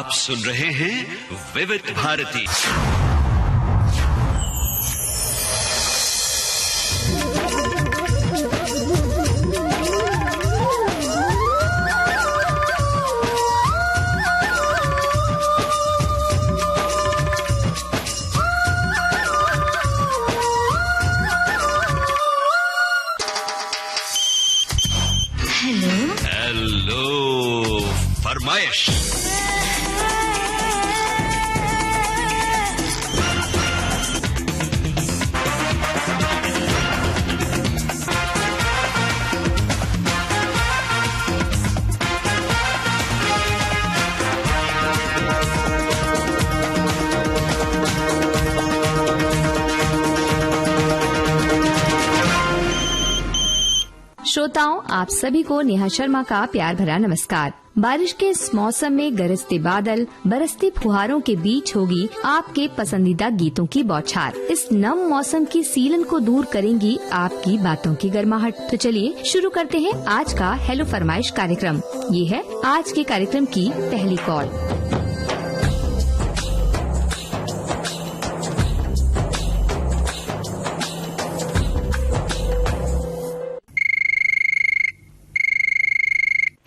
आप सुन रहे हैं विविध भारती। हेलो फरमाइश। श्रोताओं, आप सभी को नेहा शर्मा का प्यार भरा नमस्कार। बारिश के इस मौसम में गरजते बादल, बरसती फुहारों के बीच होगी आपके पसंदीदा गीतों की बौछार। इस नम मौसम की सीलन को दूर करेंगी आपकी बातों की गर्माहट। तो चलिए शुरू करते हैं आज का हेलो फरमाइश कार्यक्रम। ये है आज के कार्यक्रम की पहली कॉल।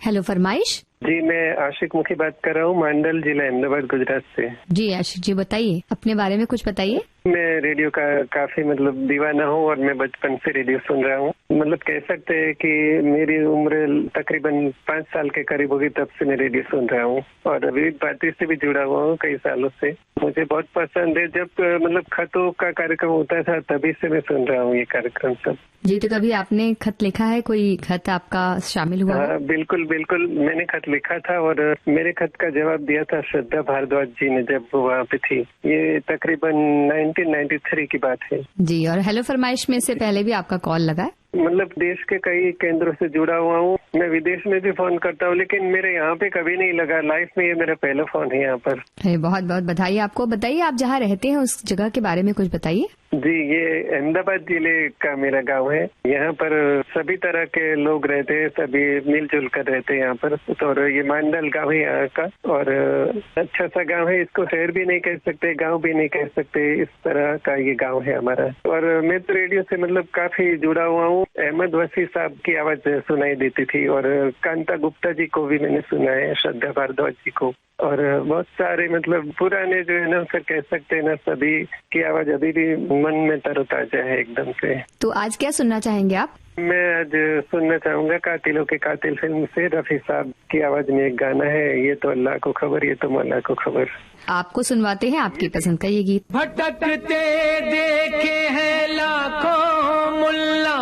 हेलो फरमाइश। जी, मैं आशिक मुखी बात कर रहा हूँ, मांडल जिला अहमदाबाद गुजरात से। जी आशिक जी, बताइए अपने बारे में कुछ बताइए। मैं रेडियो का काफी दीवाना हूँ और मैं बचपन से रेडियो सुन रहा हूँ। कह सकते हैं कि मेरी उम्र तकरीबन 5 साल के करीब होगी, तब से मैं रेडियो सुन रहा हूँ और विविध भारती से भी जुड़ा हुआ हूँ कई सालों से। मुझे बहुत पसंद है। जब खतों का कार्यक्रम होता था तभी से मैं सुन रहा हूँ ये कार्यक्रम सब। जी, तो कभी आपने खत लिखा है? कोई खत आपका शामिल हुआ? हाँ, बिल्कुल बिल्कुल, मैंने खत लिखा था और मेरे खत का जवाब दिया था श्रद्धा भारद्वाज जी ने जब वो वहाँ पे थी। ये तकरीबन 1993 की बात है। जी, और हेलो फरमाइश में से पहले भी आपका कॉल लगा है? देश के कई केंद्रों से जुड़ा हुआ हूँ। मैं विदेश में भी फोन करता हूँ, लेकिन मेरे यहाँ पे कभी नहीं लगा। लाइफ में ये मेरा पहला फोन है यहाँ पर। बहुत बहुत बधाई आपको। बताइए, आप जहाँ रहते हैं उस जगह के बारे में कुछ बताइए। जी, ये अहमदाबाद जिले का मेरा गांव है। यहाँ पर सभी तरह के लोग रहते हैं, सभी मिलजुल कर रहते हैं यहाँ पर। और ये मांडल गांव है यहाँ का, और अच्छा सा गांव है। इसको शहर भी नहीं कह सकते, गांव भी नहीं कह सकते, इस तरह का ये गांव है हमारा। और मैं तो रेडियो से काफी जुड़ा हुआ हूँ। अहमद वसी साहब की आवाज सुनाई देती थी और कांता गुप्ता जी को भी मैंने सुना है, श्रद्धा भारद्वाज जी को, और बहुत सारे पुराने जो है ना, सर कह सकते हैं ना, सभी की आवाज अभी भी मन में तरोताजा है एकदम से। तो आज क्या सुनना चाहेंगे आप? मैं आज सुनना चाहूंगा कातिलों के कातिल फिल्म से रफी साहब की आवाज में एक गाना है, ये तो अल्लाह को खबर, ये तो मौला को खबर। आपको सुनवाते हैं आपकी पसंद का ये गीत। भटकते देखे हैं लाखों मुल्ला,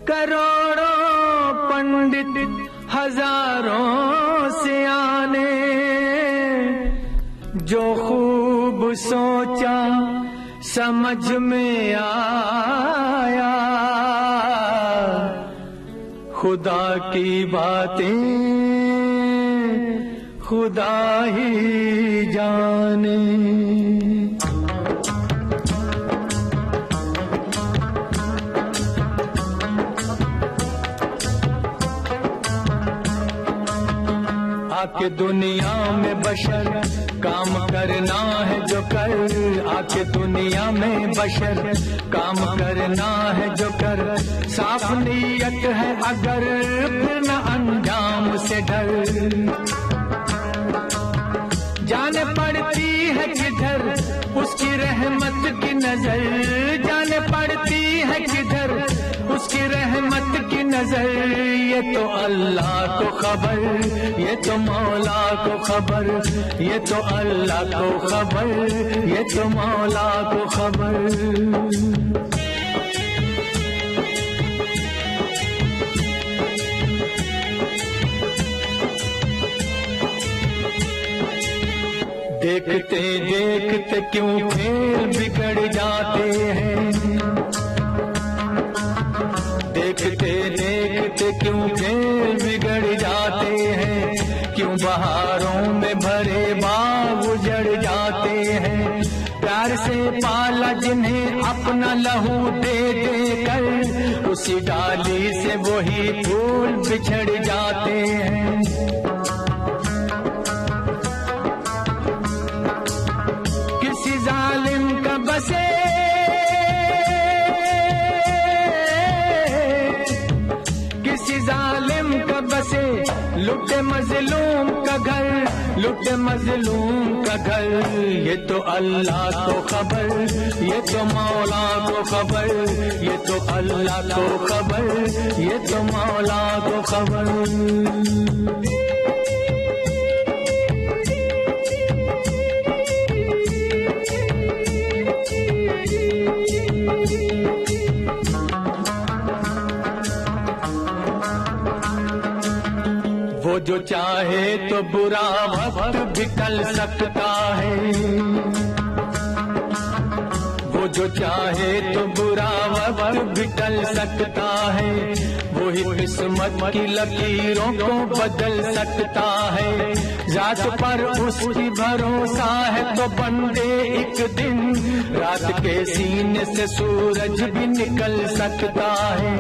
करोड़ों पंडित, हजारों से आने, जो खूब सोचा समझ में आया, खुदा की बातें खुदा ही जाने। आके दुनिया में बशर काम करना है जो कर, आके दुनिया में बशर काम करना है जो कर, साफ नीयत है अगर फिर न अंजाम से डर, जाने पड़ती है किधर उसकी रहमत की नजर, जाने पड़ती है किधर उसकी रहमत की नजर, ये तो अल्लाह को खबर, ये तो मौला को खबर, ये तो अल्लाह को खबर, ये तो मौला को खबर। देखते देखते क्यों खेल बिगड़ जाते हैं, देखते देखते क्यों खेल बिगड़ जाते हैं, क्यों बहारों में भरे बाग उजड़ जाते हैं, प्यार से पाला जिन्हें अपना लहू दे दे कर, उसी डाली से वही फूल बिछड़ जाते हैं। किसी जालिम का बसे, लुटे मजलूम का घर, लुटे मजलूम का घर। ये तो अल्लाह को खबर, ये तो मौला को खबर, ये तो अल्लाह को खबर, ये तो मौला को खबर। वो जो चाहे तो बुरा वक्त भी टल सकता है, वो जो चाहे तो बुरा वक्त भी टल सकता है। वही किस्मत की लकीरों को बदल सकता है। जात पर उसकी भरोसा है तो बंदे एक दिन रात के सीने से सूरज भी निकल सकता है।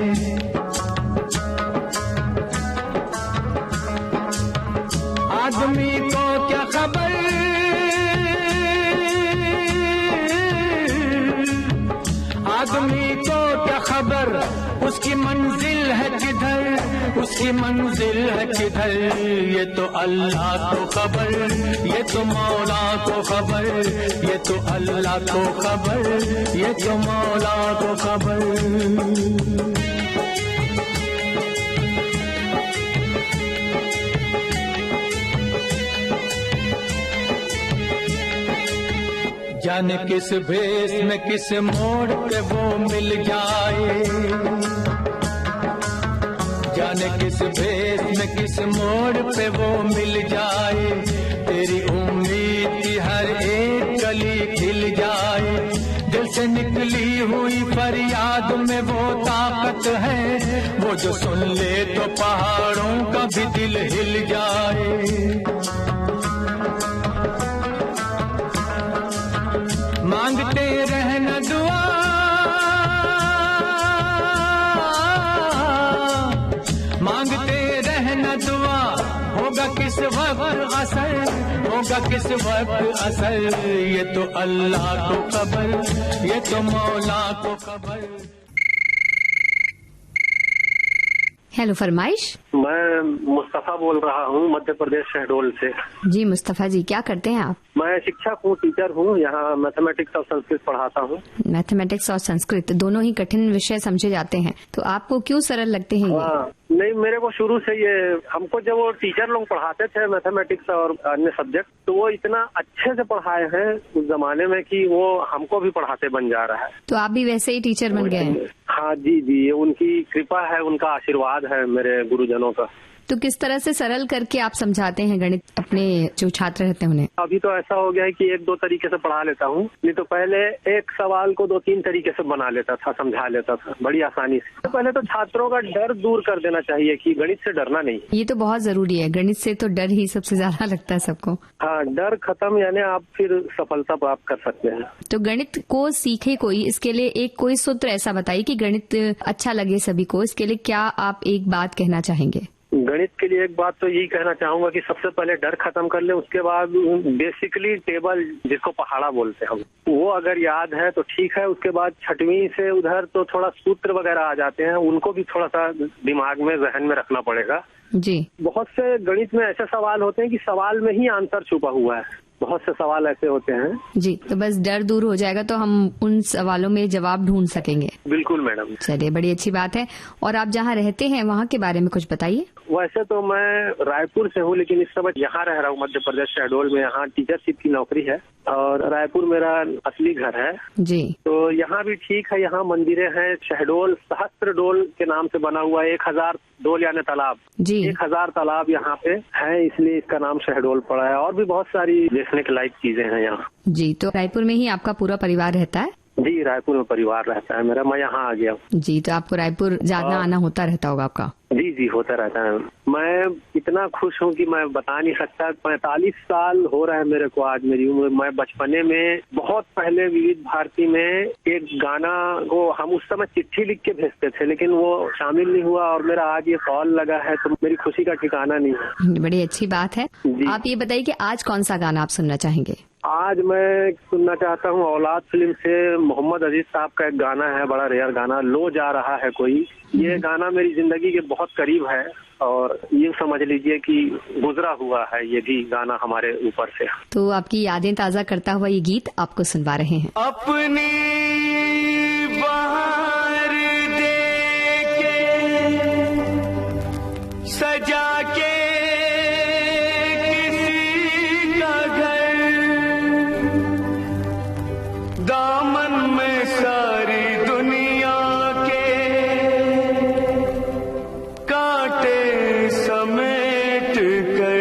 आदमी को क्या खबर, आदमी को क्या खबर, उसकी मंजिल है किधर, उसकी मंजिल है किधर। ये तो अल्लाह को खबर, ये तो मौला को खबर, ये तो अल्लाह को खबर, ये तो मौला को खबर। जाने किस भेष में किस मोड़ पे वो मिल जाए, जाने किस भेष में किस मोड़ पे वो मिल जाए। तेरी उम्मीद की हर एक कली खिल जाए। दिल से निकली हुई फरियाद में वो ताकत है, वो जो सुन ले तो पहाड़ों का भी दिल हिल जाए। मांगते रहना दुआ, मांगते रहना दुआ, होगा किस वक्त असर, होगा किस वक्त असर। ये तो अल्लाह को खबर, ये तो मौला को खबर। हेलो फरमाइश। मैं मुस्तफा बोल रहा हूँ मध्य प्रदेश शहडोल से। जी मुस्तफा जी, क्या करते हैं आप? मैं शिक्षक हूँ, टीचर हूँ, यहाँ मैथमेटिक्स और संस्कृत पढ़ाता हूँ। मैथमेटिक्स और संस्कृत दोनों ही कठिन विषय समझे जाते हैं, तो आपको क्यों सरल लगते हैं ये? नहीं, मेरे को शुरू से ये, हमको जब वो टीचर लोग पढ़ाते थे मैथमेटिक्स और अन्य सब्जेक्ट, तो वो इतना अच्छे से पढ़ाए हैं उस जमाने में कि वो हमको भी पढ़ाते बन जा रहा है। तो आप भी वैसे ही टीचर बन गए हैं? हाँ जी जी, ये उनकी कृपा है, उनका आशीर्वाद है मेरे गुरुजनों का। तो किस तरह से सरल करके आप समझाते हैं गणित अपने जो छात्र रहते हैं उन्हें? अभी तो ऐसा हो गया है कि 1-2 तरीके से पढ़ा लेता हूँ, नहीं तो पहले एक सवाल को 2-3 तरीके से बना लेता था, समझा लेता था बड़ी आसानी से। तो पहले तो छात्रों का डर दूर कर देना चाहिए कि गणित से डरना नहीं। ये तो बहुत जरूरी है, गणित से तो डर ही सबसे ज्यादा लगता है सबको। हाँ, डर खत्म, यानी आप फिर सफलता प्राप्त कर सकते हैं। तो गणित को सीखे कोई, इसके लिए एक कोई सूत्र ऐसा बताइए कि गणित अच्छा लगे सभी को, इसके लिए क्या आप एक बात कहना चाहेंगे? गणित के लिए एक बात तो यही कहना चाहूंगा कि सबसे पहले डर खत्म कर ले, उसके बाद बेसिकली टेबल जिसको पहाड़ा बोलते हैं हम, वो अगर याद है तो ठीक है। उसके बाद 6वीं से उधर तो थोड़ा सूत्र वगैरह आ जाते हैं, उनको भी थोड़ा सा दिमाग में, जहन में रखना पड़ेगा जी। बहुत से गणित में ऐसे सवाल होते हैं कि सवाल में ही आंसर छुपा हुआ है, बहुत से सवाल ऐसे होते हैं जी। तो बस डर दूर हो जाएगा तो हम उन सवालों में जवाब ढूंढ सकेंगे। बिल्कुल मैडम। चलिए, बड़ी अच्छी बात है। और आप जहाँ रहते हैं वहाँ के बारे में कुछ बताइए। वैसे तो मैं रायपुर से हूँ, लेकिन इस समय यहाँ रह रहा हूँ मध्य प्रदेश शहडोल में। यहाँ टीचरशिप की नौकरी है और रायपुर मेरा असली घर है जी। तो यहाँ भी ठीक है। यहाँ मंदिरें हैं, शहडोल सहस्त्र डोल के नाम से बना हुआ है, 1000 डोल यानी तालाब जी, 1000 तालाब यहाँ पे है, इसलिए इसका नाम शहडोल पड़ा है। और भी बहुत सारी देखने के लायक चीजें हैं यहाँ जी। तो रायपुर में ही आपका पूरा परिवार रहता है? जी, रायपुर में परिवार रहता है मेरा, मैं यहाँ आ गया हूँ जी। तो आपको रायपुर जाना आना होता रहता होगा आपका? जी जी, होता रहता है। मैं इतना खुश हूँ कि मैं बता नहीं सकता। 45 साल हो रहा है मेरे को आज, मेरी उम्र। मैं बचपने में बहुत पहले विविध भारती में एक गाना को हम उस समय चिट्ठी लिख के भेजते थे, लेकिन वो शामिल नहीं हुआ और मेरा आज ये कॉल लगा है तो मेरी खुशी का ठिकाना नहीं है। बड़ी अच्छी बात है। आप ये बताइए कि आज कौन सा गाना आप सुनना चाहेंगे? आज मैं सुनना चाहता हूँ औलाद फिल्म से मोहम्मद अजीज साहब का एक गाना है, बड़ा रेयर गाना, लो जा रहा है कोई। ये गाना मेरी जिंदगी के बहुत करीब है और ये समझ लीजिए कि गुजरा हुआ है ये भी गाना हमारे ऊपर से। तो आपकी यादें ताजा करता हुआ ये गीत आपको सुनवा रहे हैं। अपनी बहार दे के सजा के किसी का घर, दामन में सारी दुनिया के कांटे समेट कर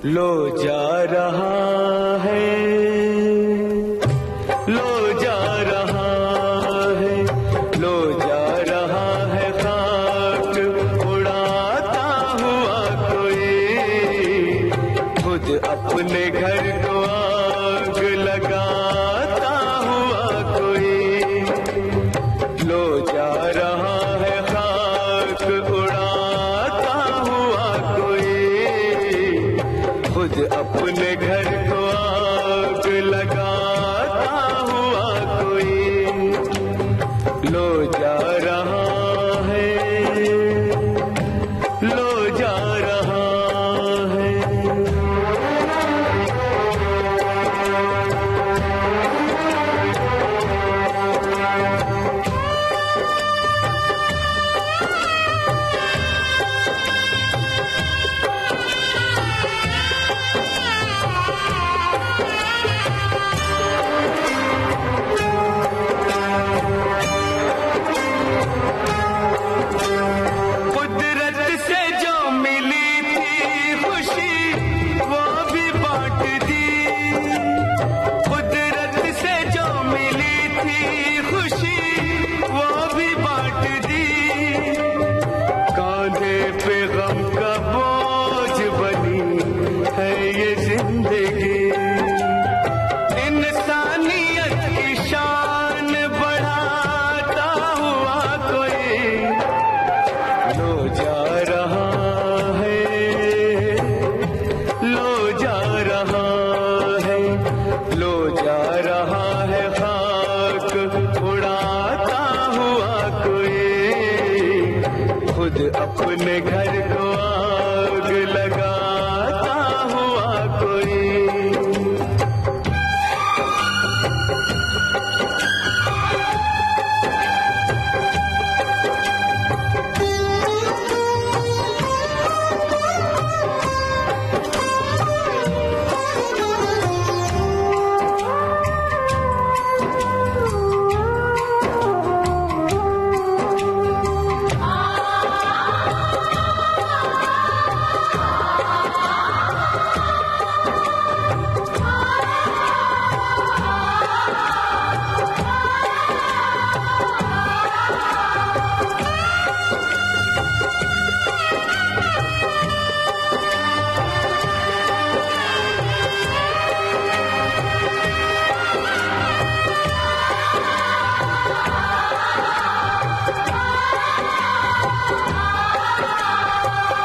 लो जा रहा है, लो जा रहा है, लो जा रहा है खाक उड़ाता हुआ कोई, खुद अपने घर को आग लगाता हुआ कोई, लो जा रहा है खाक उड़ाता हुआ कोई, खुद अपने घर को आग लगाता हुआ कोई, लो जा रहा है, लो जा रहा है। कुदरत से जो मिली थी खुशी वो भी बांट दी, कुदरत से जो मिली थी खुशी वो भी बांट दी, कांधे पे गम का बोझ बनी है ये जिंदगी, इंसानियत की शान बढ़ाता हुआ कोई, लो जा रहा है, लो जा रहा है, लो जा रहा है खाक उड़ाता हुआ कोई, खुद अपने घर को आग लगाता हुआ कोई।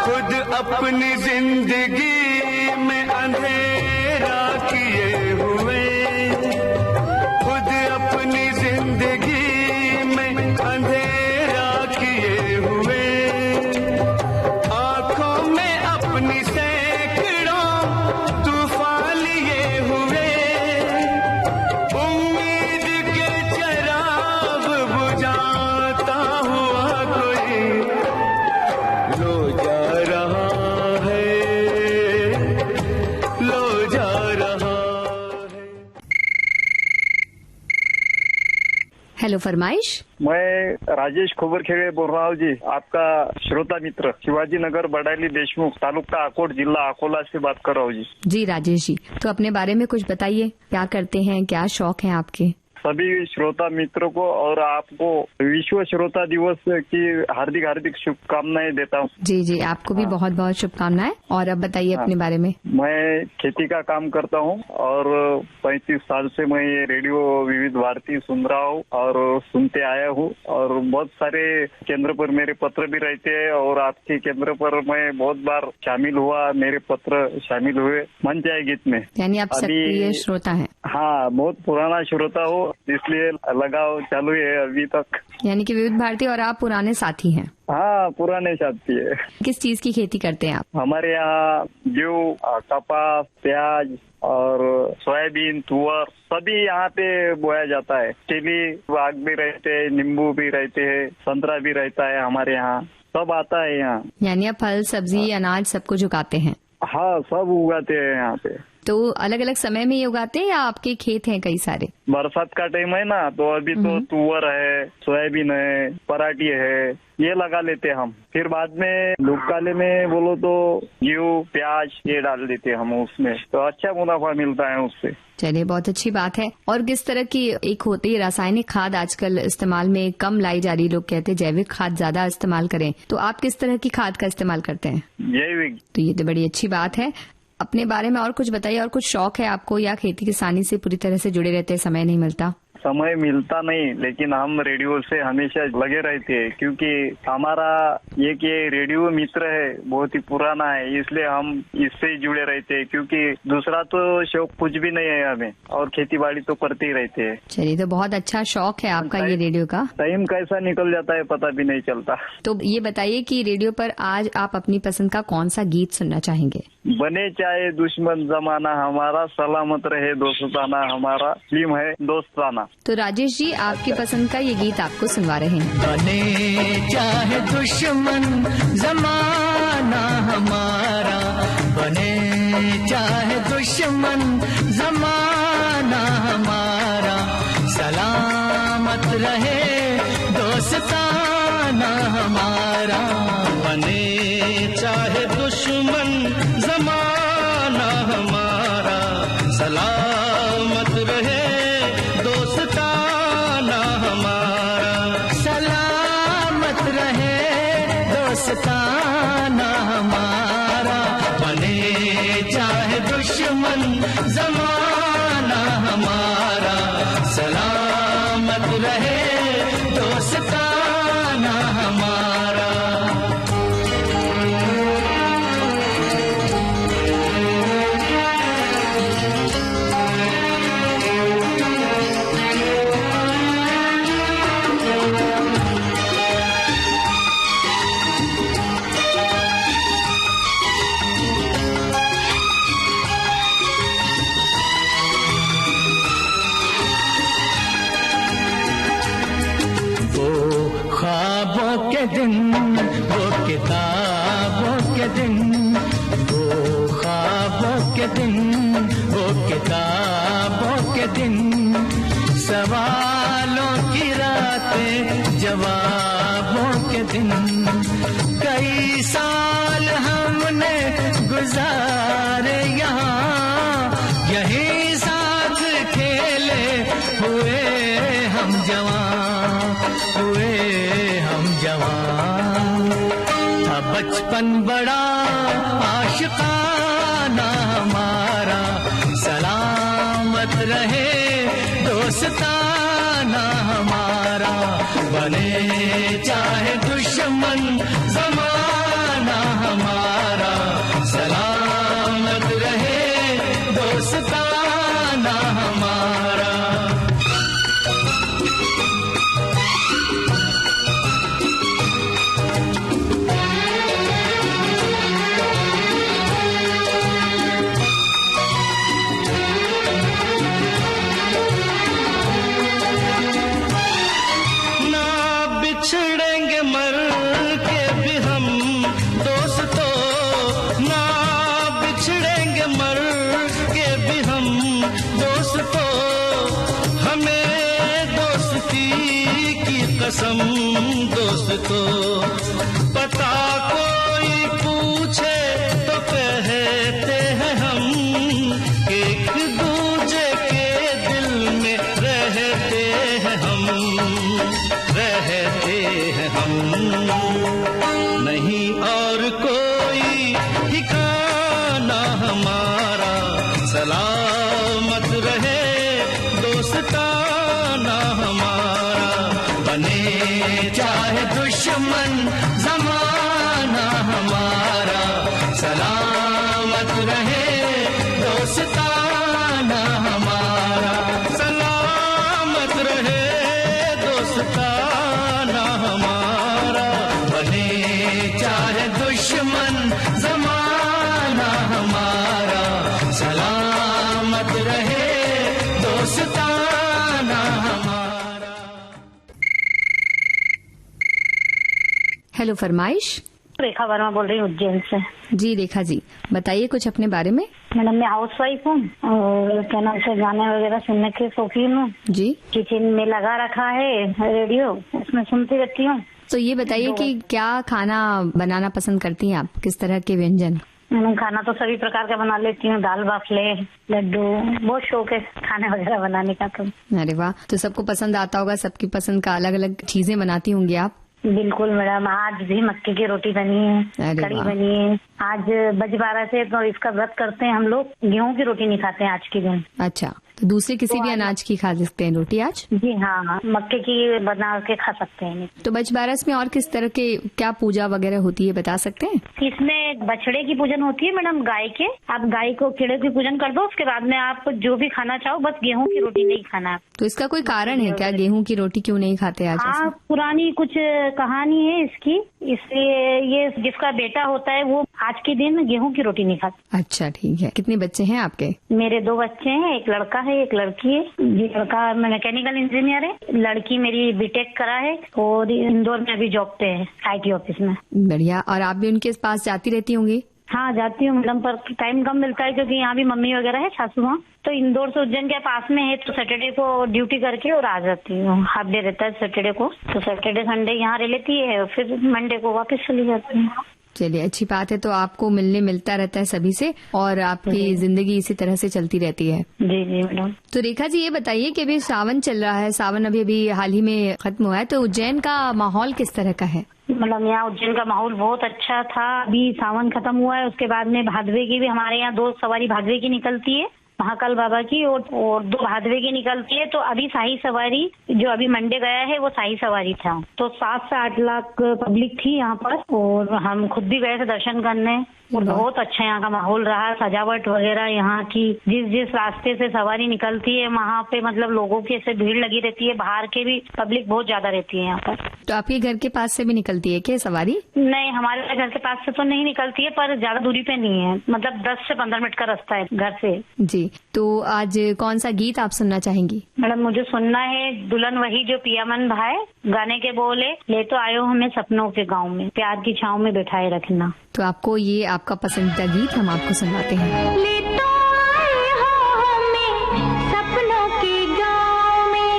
खुद अपनी जिंदगी में अंधेरा किए हुए, खुद अपनी जिंदगी में अंधेरा किए हुए, आंखों में अपनी सैकड़ों तूफान लिए हुए, उम्मीद के चिराग बुझाता हुआ कोई, लो जा रहा है, लो जा रहा है। हेलो फरमाइश। मैं राजेश खोबरखेड़े बोल रहा हूँ जी, आपका श्रोता मित्र, शिवाजी नगर बडाली देशमुख, तालुका अकोट, जिला अकोला से बात कर रहा हूँ जी। जी राजेश जी, तो अपने बारे में कुछ बताइए, क्या करते हैं, क्या शौक हैं आपके? सभी श्रोता मित्रों को और आपको विश्व श्रोता दिवस की हार्दिक शुभकामनाएं देता हूँ। जी जी, आपको भी बहुत बहुत शुभकामनाएं। और अब बताइए अपने बारे में। मैं खेती का काम करता हूँ और 35 साल से मैं ये रेडियो विविध भारती सुन रहा हूँ और सुनते आया हूँ और बहुत सारे केंद्र पर मेरे पत्र भी रहते हैं और आपके केंद्र पर मैं बहुत बार शामिल हुआ, मेरे पत्र शामिल हुए मन चाहे गीत में। यानी आप सक्रिय श्रोता हैं? हाँ, बहुत पुराना श्रोता हूँ, इसलिए लगाव चालू है अभी तक। यानी कि विविध भारती और आप पुराने साथी हैं? हाँ, पुराने साथी है। किस चीज की खेती करते हैं आप? हमारे यहाँ गेहूं, कपास, प्याज और सोयाबीन, तुअर सभी यहाँ पे बोया जाता है। केली बाग भी रहते हैं, नींबू भी रहते हैं, संतरा भी रहता है, हमारे यहाँ सब आता है यहाँ। यानी आप फल, सब्जी, अनाज सब कुछ उगाते हैं? हाँ, सब उगाते हैं यहाँ पे। तो अलग अलग समय में ये उगाते हैं या आपके खेत हैं कई सारे? बरसात का टाइम है ना, तो अभी तो तुअर है, सोयाबीन है, पराठी है, ये लगा लेते हम। फिर बाद में लुकाले में बोलो तो गेहूं, प्याज ये डाल देते हम उसमें, तो अच्छा मुनाफा मिलता है उससे। चलिए, बहुत अच्छी बात है। और किस तरह की एक होती है रासायनिक खाद आजकल इस्तेमाल में कम लाई जा रही, लोग कहते हैं जैविक खाद ज्यादा इस्तेमाल करें, तो आप किस तरह की खाद का इस्तेमाल करते हैं? जैविक। तो ये तो बड़ी अच्छी बात है। अपने बारे में और कुछ बताइए, और कुछ शौक है आपको या खेती किसानी से पूरी तरह से जुड़े रहते हैं, समय नहीं मिलता? समय मिलता नहीं, लेकिन हम रेडियो से हमेशा लगे रहते हैं क्योंकि हमारा एक ये रेडियो मित्र है, बहुत ही पुराना है, इसलिए हम इससे जुड़े रहते हैं क्योंकि दूसरा तो शौक कुछ भी नहीं है हमें और खेती बाड़ी तो करते ही रहते हैं। चलिए, तो बहुत अच्छा शौक है आपका ये रेडियो का। टाइम कैसा निकल जाता है पता भी नहीं चलता। तो ये बताइए कि रेडियो पर आज आप अपनी पसंद का कौन सा गीत सुनना चाहेंगे? बने चाहे दुश्मन जमाना हमारा, सलामत रहे दोस्ताना हमारा, फिल्म है दोस्ताना। तो राजेश जी, आपकी पसंद का ये गीत आपको सुनवा रहे हैं। बने चाहे दुश्मन जमाना हमारा, बने चाहे दुश्मन जमाना हमारा, सलामत रहे दोस्ताना हमारा। बने चाहे दुश्मन जमाना हमारा, सलामत रहे दोस्ताना हमारा, सलामत रहे दोस्ताना हमारा। बने चाहे दुश्मन जमाना हमारा, सलामत रहे दोस्ताना हमारा। दिन वो किताबों के दिन, वो ख्वाबों के दिन, वो किताबों के दिन, सवालों की रातें जवाबों के दिन। कई साल हमने गुजारे यहाँ, यही साथ खेले हुए हम जवान, हुए हम जवान। अब बचपन बड़ा आशिकाना हमारा, सलामत रहे दोस्ताना हमारा। बने चाहे दुश्मन जमाना हमारा, सलामत रहे दोस्ताना हमारा। बिछड़ेंगे मर के भी हम दोस्तों, ना बिछड़ेंगे मर के भी हम दोस्तों। हमें दोस्ती की कसम दोस्तों, पता कोई पूछे तो कहते हैं हम, एक दूजे के दिल में रहते दुश्मन जमाना हमारा, सलामत रहे दोस्ताना हमारा। हेलो फरमाइश। रेखा वर्मा बोल रही हूँ उज्जैन से। जी रेखा जी, बताइए कुछ अपने बारे में। मैडम मैं हाउस वाइफ हूँ और क्या नाम से गाने वगैरह सुनने की शौकीन हूँ जी। किचन में लगा रखा है रेडियो, उसमें सुनती रहती हूँ। तो ये बताइए कि क्या खाना बनाना पसंद करती हैं आप, किस तरह के व्यंजन? खाना तो सभी प्रकार का बना लेती हूँ, दाल बाफले, लड्डू, बहुत शौक है खाने वगैरह बनाने का। तो अरे वाह, तो सबको पसंद आता होगा, सबकी पसंद का अलग अलग चीजें बनाती होंगी आप। बिल्कुल मैडम, आज भी मक्के की रोटी बनी है, कड़ी बनी है। आज बजबारा से तो इसका व्रत करते हैं हम लोग, गेहूं की रोटी नहीं खाते हैं आज के दिन। अच्छा, तो दूसरे किसी भी अनाज की खा सकते हैं रोटी आज? जी हाँ, मक्के की बना के खा सकते हैं। तो बजबारस में और किस तरह के क्या पूजा वगैरह होती है, बता सकते हैं? इसमें बछड़े की पूजन होती है मैडम, गाय के। आप गाय को कीड़े की पूजन कर दो, उसके बाद में आप जो भी खाना चाहो, बस गेहूं की रोटी नहीं खाना। तो इसका कोई कारण है क्या, गेहूं की रोटी क्यों नहीं खाते आज? हाँ, पुरानी कुछ कहानी है इसकी, इसलिए ये जिसका बेटा होता है वो आज के दिन गेहूं की रोटी नहीं खाता। अच्छा ठीक है। कितने बच्चे हैं आपके? मेरे 2 बच्चे हैं, एक लड़का है एक लड़की है। जी, लड़का मैकेनिकल इंजीनियर है, लड़की मेरी बीटेक करा है और इंदौर में अभी जॉब पे है, IT ऑफिस में। बढ़िया। और आप भी उनके पास जाती रहती होंगी? हाँ जाती हूँ मैडम, पर टाइम कम मिलता है क्योंकि यहाँ भी मम्मी वगैरह है, सासू माँ। तो इंदौर से उज्जैन के पास में है, तो सैटरडे को ड्यूटी करके और आ जाती हूँ। हाफ डे रहता है सैटरडे को, तो सैटरडे संडे यहाँ रह लेती है और फिर मंडे को वापस चली जाती हूँ। चलिए अच्छी बात है, तो आपको मिलता रहता है सभी से और आपकी जिंदगी इसी तरह से चलती रहती है। जी जी मैडम। तो रेखा जी ये बताइए कि अभी सावन चल रहा है, सावन अभी हाल ही में खत्म हुआ है, तो उज्जैन का माहौल किस तरह का है? मतलब यहाँ उज्जैन का माहौल बहुत अच्छा था। अभी सावन खत्म हुआ है, उसके बाद में भादवे की भी हमारे यहाँ 2 सवारी भादवे की निकलती है, महाकाल बाबा की, और 2 भादवे की निकलती है। तो अभी शाही सवारी जो अभी मंडे गया है वो शाही सवारी था, तो 7 से 8 लाख पब्लिक थी यहाँ पर, और हम खुद भी गए थे दर्शन करने और बहुत अच्छा यहाँ का माहौल रहा। सजावट वगैरह यहाँ की, जिस रास्ते से सवारी निकलती है वहाँ पे मतलब लोगों की ऐसे भीड़ लगी रहती है, बाहर के भी पब्लिक बहुत ज्यादा रहती है यहाँ पर। तो आपके घर के पास से भी निकलती है क्या सवारी? नहीं, हमारे घर के पास से तो नहीं निकलती है, पर ज्यादा दूरी पे नहीं है, मतलब 10 से 15 मिनट का रास्ता है घर से। जी, तो आज कौन सा गीत आप सुनना चाहेंगी? मैडम मुझे सुनना है दुल्हन वही जो पिया मन भाए, गाने के बोले ले तो आयो हमें सपनों के गाँव में, प्यार की छाँव में बैठाए रखना। तो आपको ये आपका पसंदीदा गीत हम आपको सुनवाते हैं। ले तो आए हो हमें सपनों के गाँव में,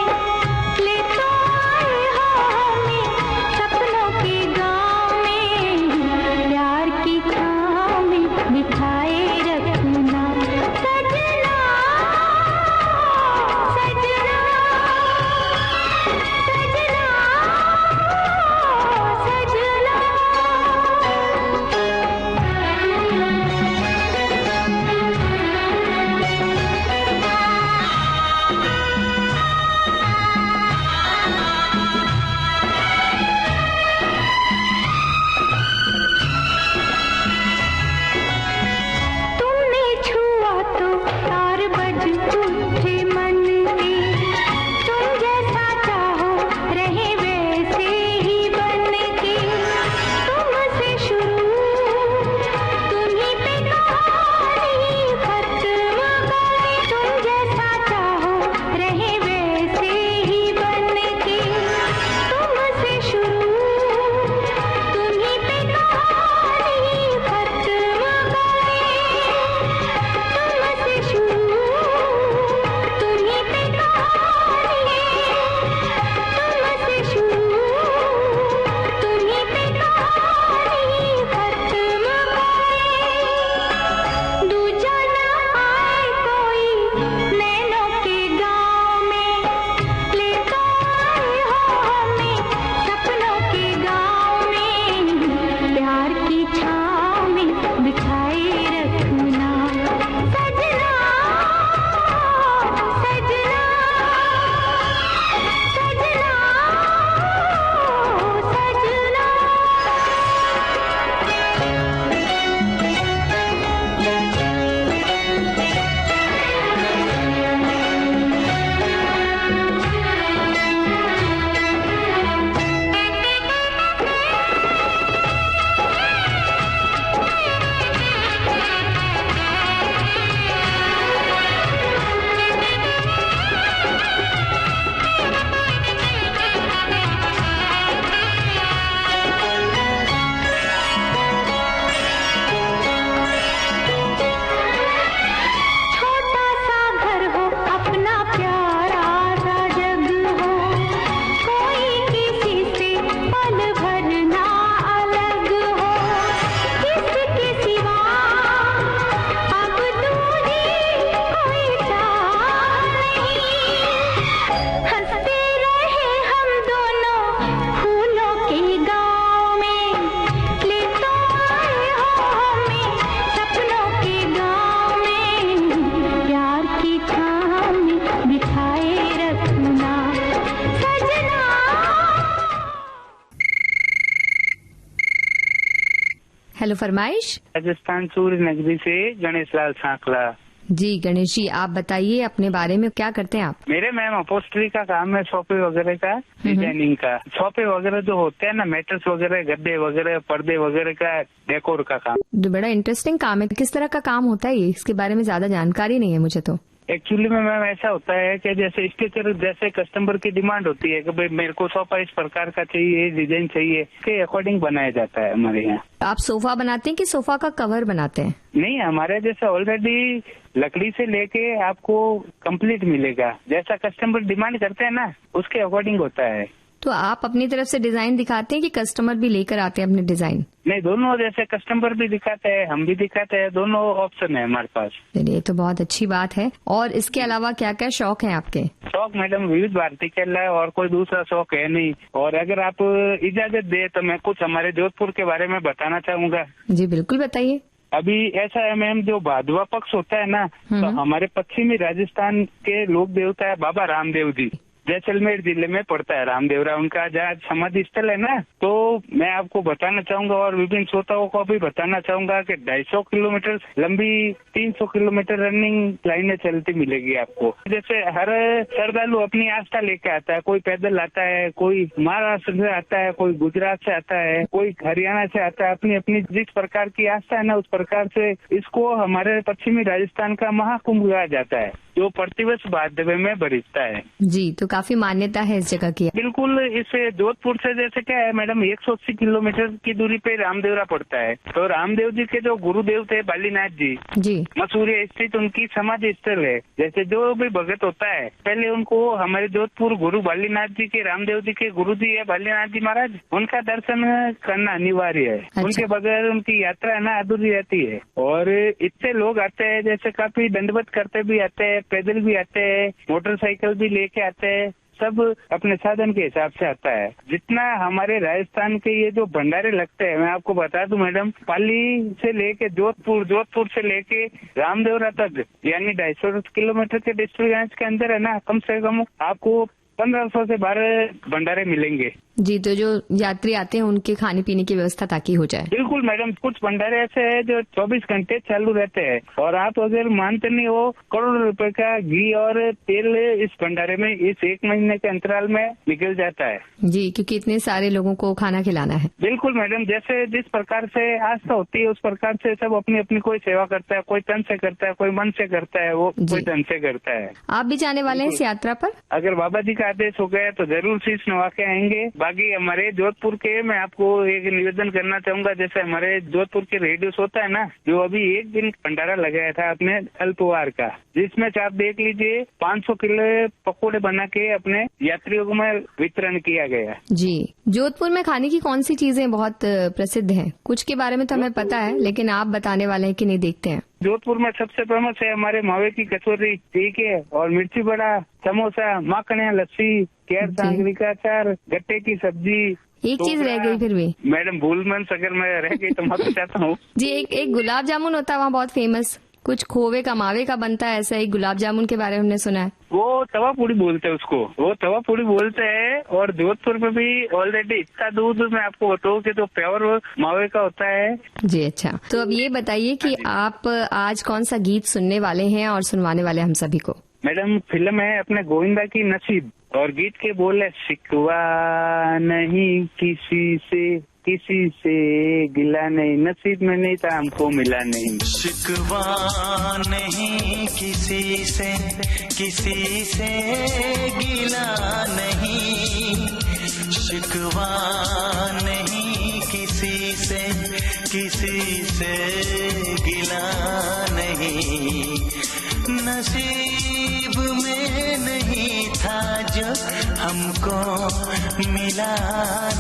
ले तो आए हो हमें सपनों के गाँव में, प्यार की छाँव में बिठाए रखना सजना, सजना, सजना, सजना। हेलो फरमाइश। राजस्थान सूर्य नगरी से गणेश लाल सांकला। जी गणेश जी, आप बताइए अपने बारे में, क्या करते हैं आप? मेरे मैम अपॉस्ट्री का काम है, सोफे वगैरह का डिजाइनिंग का। सोफे वगैरह जो होते हैं ना, मैट्रेस वगैरह, गद्दे वगैरह, पर्दे वगैरह का डेकोर का काम। बड़ा इंटरेस्टिंग काम है। किस तरह का काम होता है ये? इसके बारे में ज्यादा जानकारी नहीं है मुझे तो। एक्चुअली में मैम ऐसा होता है कि जैसे स्ट्रक्चर, जैसे कस्टमर की डिमांड होती है कि भाई मेरे को सोफा इस प्रकार का चाहिए, डिजाइन चाहिए, के अकॉर्डिंग बनाया जाता है हमारे यहाँ। आप सोफा बनाते हैं कि सोफा का कवर बनाते हैं? नहीं, हमारे जैसे ऑलरेडी लकड़ी से लेके आपको कंप्लीट मिलेगा। जैसा कस्टमर डिमांड करते हैं ना, उसके अकॉर्डिंग होता है। तो आप अपनी तरफ से डिजाइन दिखाते हैं कि कस्टमर भी लेकर आते हैं अपने डिजाइन? नहीं, दोनों, जैसे कस्टमर भी दिखाते हैं, हम भी दिखाते हैं, दोनों ऑप्शन है हमारे पास। चलिए, तो बहुत अच्छी बात है। और इसके अलावा क्या क्या शौक है आपके? शौक मैडम विविध भारती के अलावा और कोई दूसरा शौक है नहीं। और अगर आप इजाजत दे तो मैं कुछ हमारे जोधपुर के बारे में बताना चाहूंगा। जी बिल्कुल, बताइए। अभी ऐसा है मैम, जो भादवा पक्ष होता है ना, तो हमारे पश्चिमी राजस्थान के लोक देवता है बाबा रामदेव जी। जैसलमेर जिले में पड़ता है रामदेवरा, उनका जहाँ समाधि स्थल है ना। तो मैं आपको बताना चाहूंगा और विभिन्न श्रोताओं को भी बताना चाहूंगा कि 250 किलोमीटर लंबी 300 किलोमीटर रनिंग लाइनें चलती मिलेगी आपको। जैसे हर श्रद्धालु अपनी आस्था लेके आता है, कोई पैदल आता है, कोई महाराष्ट्र से आता है, कोई गुजरात से आता है, कोई हरियाणा से आता है। अपनी अपनी जिस प्रकार की आस्था है ना, उस प्रकार से इसको हमारे पश्चिमी राजस्थान का महाकुंभ कहा जाता है, जो प्रतिवर्ष भादवे में बरसता है। जी, तो काफी मान्यता है इस जगह की। बिल्कुल। इसे जोधपुर से जैसे क्या है मैडम, 180 किलोमीटर की दूरी पे रामदेवरा पड़ता है। तो रामदेव जी के जो गुरुदेव थे बालीनाथ जी, मसूरी स्थित उनकी समाधि स्थल है। जैसे जो भी भगत होता है, पहले उनको हमारे जोधपुर गुरु बालीनाथ जी के, रामदेव जी के गुरु जी है बालीनाथ जी महाराज, उनका दर्शन करना अनिवार्य है। अच्छा। उनके बगैर उनकी यात्रा है ना अधूरी रहती है। और इतने लोग आते हैं, जैसे काफी दंडवत करते भी आते हैं, पैदल भी आते हैं, मोटरसाइकिल भी लेके आते हैं, सब अपने साधन के हिसाब से आता है। जितना हमारे राजस्थान के ये जो भंडारे लगते हैं, मैं आपको बता दूं मैडम, पाली से लेके जोधपुर, जोधपुर से लेके रामदेवरा तक, यानी 250 किलोमीटर के डिस्टेंस के अंदर है ना, कम से कम आपको 1500 से 12 भंडारे मिलेंगे। जी, तो जो यात्री आते हैं उनके खाने पीने की व्यवस्था ताकि हो जाए। बिल्कुल मैडम, कुछ भंडारे ऐसे हैं जो 24 घंटे चालू रहते हैं। और आप अगर मानते नहीं हो, करोड़ों रुपए का घी और तेल इस भंडारे में इस 1 महीने के अंतराल में निकल जाता है। जी, क्योंकि इतने सारे लोगों को खाना खिलाना है। बिल्कुल मैडम, जैसे जिस प्रकार से आस्था होती है, उस प्रकार से सब अपनी अपनी कोई सेवा करता है, कोई तन से करता है, कोई मन से करता है, वो कोई धन से करता है। आप भी जाने वाले हैं इस यात्रा पर? अगर बाबा जी का आदेश हो गया तो जरूर शीश नवा के आएंगे। बाकी हमारे जोधपुर के, मैं आपको एक निवेदन करना चाहूंगा, जैसे हमारे जोधपुर के रेडियो होता है ना, जो अभी एक दिन भंडारा लगाया था अपने अल्पवार का, जिसमें आप देख लीजिए 500 किलो पकौड़े बना के अपने यात्रियों को में वितरण किया गया। जी, जोधपुर में खाने की कौन सी चीजें बहुत प्रसिद्ध हैं? कुछ के बारे में तो हमें पता है, लेकिन आप बताने वाले हैं कि नहीं, देखते हैं। जोधपुर में सबसे फेमस है हमारे मावे की कचौरी, ठीक है, और मिर्ची बड़ा, समोसा, माखनिया, लस्सी, केर सांगरी का अचार, गट्टे की सब्जी। एक चीज रह गई फिर भी मैडम, भूल मंस अगर मैं रह गई तो मैं चाहता हूँ जी, एक गुलाब जामुन होता है वहाँ बहुत फेमस, कुछ खोवे का मावे का बनता है, ऐसा एक गुलाब जामुन के बारे में हमने सुना है। वो तवा पूड़ी बोलते हैं उसको, वो तवा पूड़ी बोलते हैं। और जोधपुर में भी ऑलरेडी इतना दूध मैं आपको बताऊँ कि तो प्योर मावे का होता है। जी अच्छा, तो अब ये बताइए कि आप आज कौन सा गीत सुनने वाले हैं और सुनवाने वाले हम सभी को? मैडम, फिल्म है अपने गोविंदा की नसीब, और गीत के बोल है, शिकवा नहीं किसी से गिला नहीं, नसीब में नहीं था हमको मिला नहीं। शिकवा नहीं किसी से गिला नहीं, शिकवा नहीं किसी से गिला नहीं, नसीब में नहीं था जो हमको मिला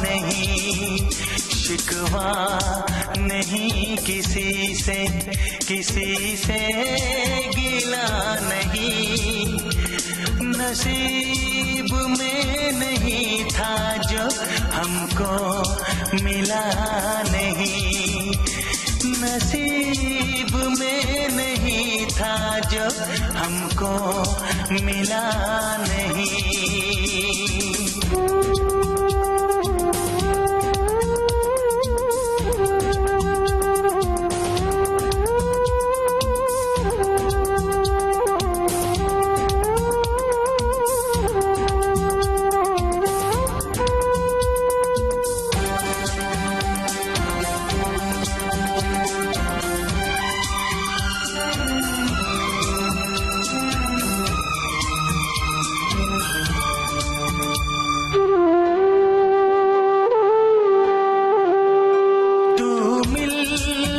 नहीं, शिकवा नहीं किसी से गिला नहीं, नसीब में नहीं था जो हमको मिला नहीं, नसीब में नहीं था जो हमको मिला नहीं।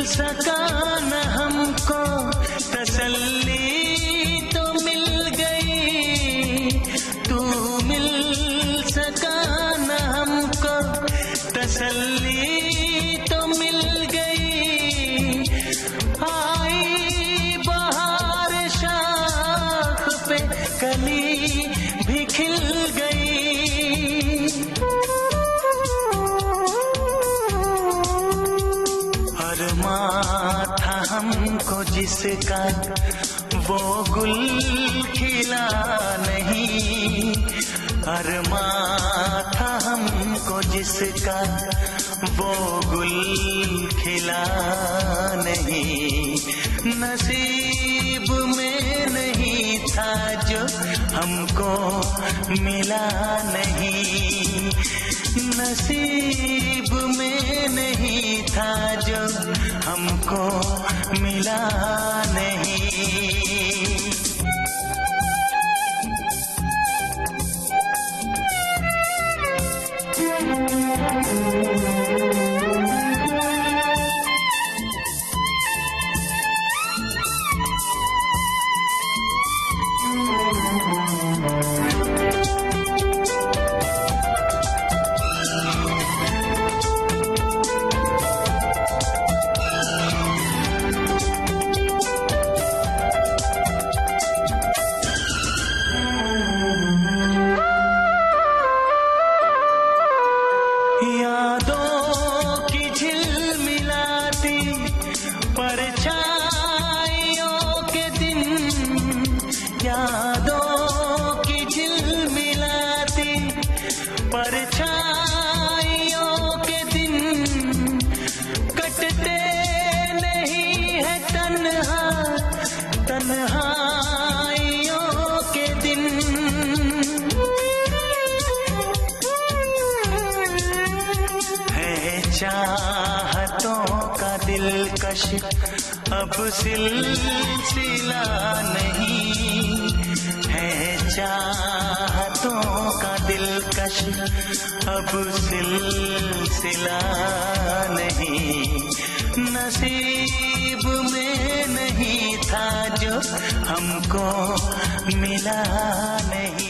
सका न हमको तसल्ली तो मिल गई, तू मिल सका न हमको तसल्ली तो मिल गई। आई बहार शाख पे कली भी खिल गई। था हमको जिसका वो गुल खिला नहीं, अरमा था हमको जिसका वो गुल खिला नहीं। नसीब में नहीं था जो हमको मिला नहीं, नसीब में नहीं था जो हमको मिला नहीं। अब सिलसिला नहीं है, चाहतों का दिलकश अब सिलसिला नहीं। नसीब में नहीं था जो हमको मिला नहीं।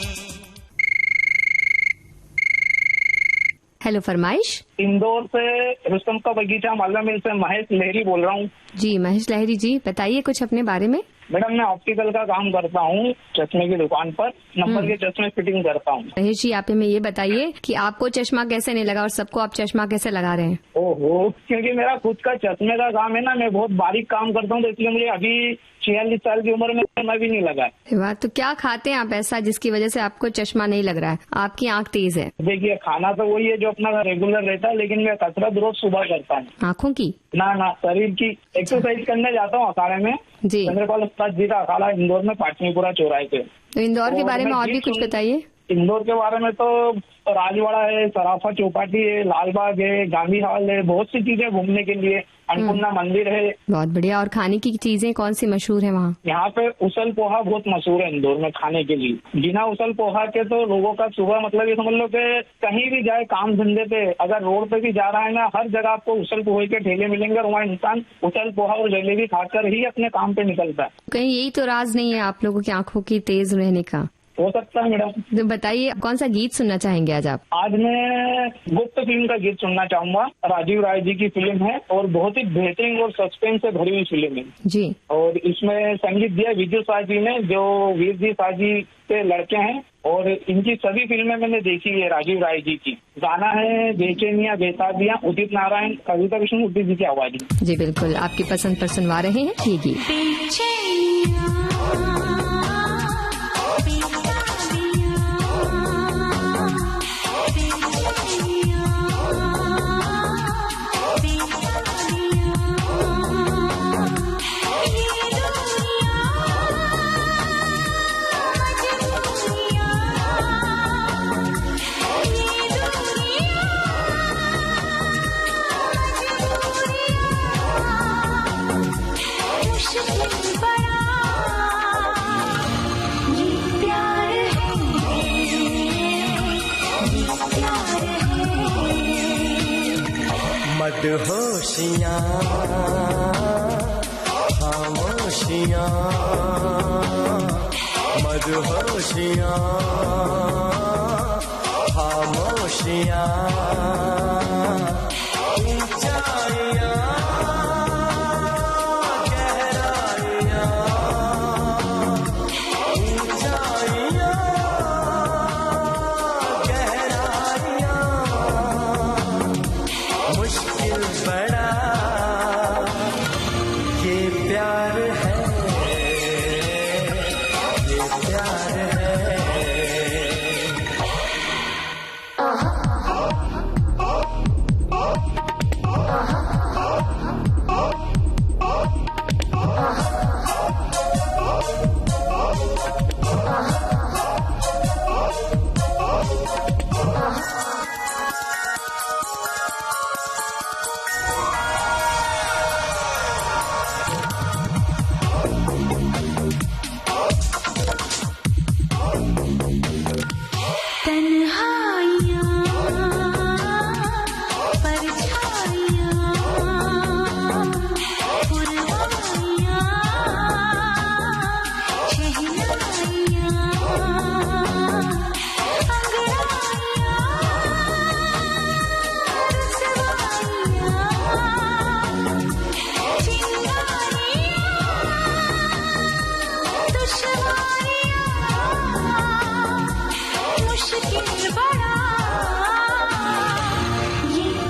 हेलो फरमाइश। इंदौर से रुस्तम का बगीचा मालवा मिल से महेश लहरी बोल रहा हूँ। जी महेश लहरी जी, बताइए कुछ अपने बारे में। मैडम मैं ऑप्टिकल का काम करता हूँ, चश्मे की दुकान पर नंबर के चश्मे फिटिंग करता हूँ। महेश जी आप हमें ये बताइए कि आपको चश्मा कैसे नहीं लगा और सबको आप चश्मा कैसे लगा रहे हैं। ओहो, क्योंकि मेरा खुद का चश्मे का काम है ना, मैं बहुत बारीक काम करता हूँ, तो इसलिए मुझे अभी 46 साल की उम्र में चश्मा भी नहीं लगा। वाह, तो क्या खाते हैं आप ऐसा जिसकी वजह से आपको चश्मा नहीं लग रहा है? आपकी आंख तेज है। देखिए खाना तो वही है जो अपना रेगुलर रहता है, लेकिन मैं कसरत रोज सुबह करता हूँ। आँखों की? ना शरीर की एक्सरसाइज करने जाता हूँ अखाड़े में जी। चंद्रपाल उस्ताद जी का अखाड़ा इंदौर में पाटनीपुरा चौराहे पे। तो इंदौर के बारे में और भी कुछ बताइए। इंदौर के बारे में तो राजवाड़ा है, सराफा चौपाटी है, लालबाग है, गांधी हॉल है, बहुत सी चीजें घूमने के लिए, अन्नपूर्णा मंदिर है। बहुत बढ़िया। और खाने की चीजें कौन सी मशहूर है वहाँ? यहाँ पे उसल पोहा बहुत मशहूर है इंदौर में खाने के लिए। बिना उसल पोहा के तो लोगों का सुबह मतलब ये समझ लो कि कहीं भी जाए काम धंधे पे, अगर रोड पे भी जा रहा है ना, हर जगह आपको उसल पोहे के ठेले मिलेंगे और वहाँ इंसान उसल पोहा और जलेबी खाकर ही अपने काम पे निकलता है। कहीं यही तो राज नहीं है आप लोगों की आंखों की तेज रहने का? हो सकता है मैडम। तो बताइए कौन सा गीत सुनना चाहेंगे आज आप? आज मैं गुप्त फिल्म का गीत सुनना चाहूंगा। राजीव राय जी की फिल्म है और बहुत ही बेहतरीन और सस्पेंस से भरी हुई फिल्म है जी। और इसमें संगीत दिया विजय शाह जी ने, जो वीर जी शाह जी के लड़के हैं, और इनकी सभी फिल्में मैंने देखी है राजीव राय जी की। गाना है बेचैनियां बेताबियां, उदित नारायण, कविता विष्णुमूर्ति जी की आवाज में। जी बिल्कुल, आपकी पसंद पर सुनवा रहे हैं ये गीत। मदहोशियाँ खामोशियाँ मदहोशियाँ खामोशियाँ ऊंचाइयाँ गहराइयाँ ऊंचाइयाँ गहराइयाँ मुश्किल बड़ा ये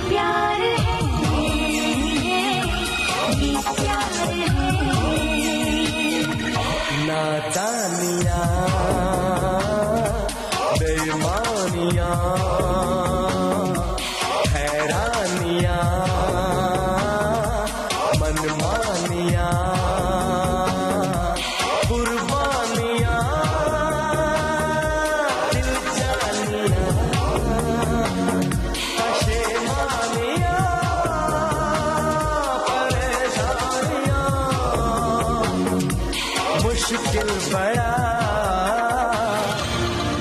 प्यार है ये प्यार है नादानियाँ बेईमानियाँ हैरानियाँ मनमानियाँ कुर्बानियाँ दिल जानियाँ पशेमानियाँ परेशानियाँ मुश्किल बड़ा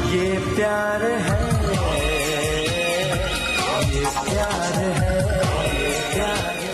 ये प्यार है ये प्यार है प्यार है।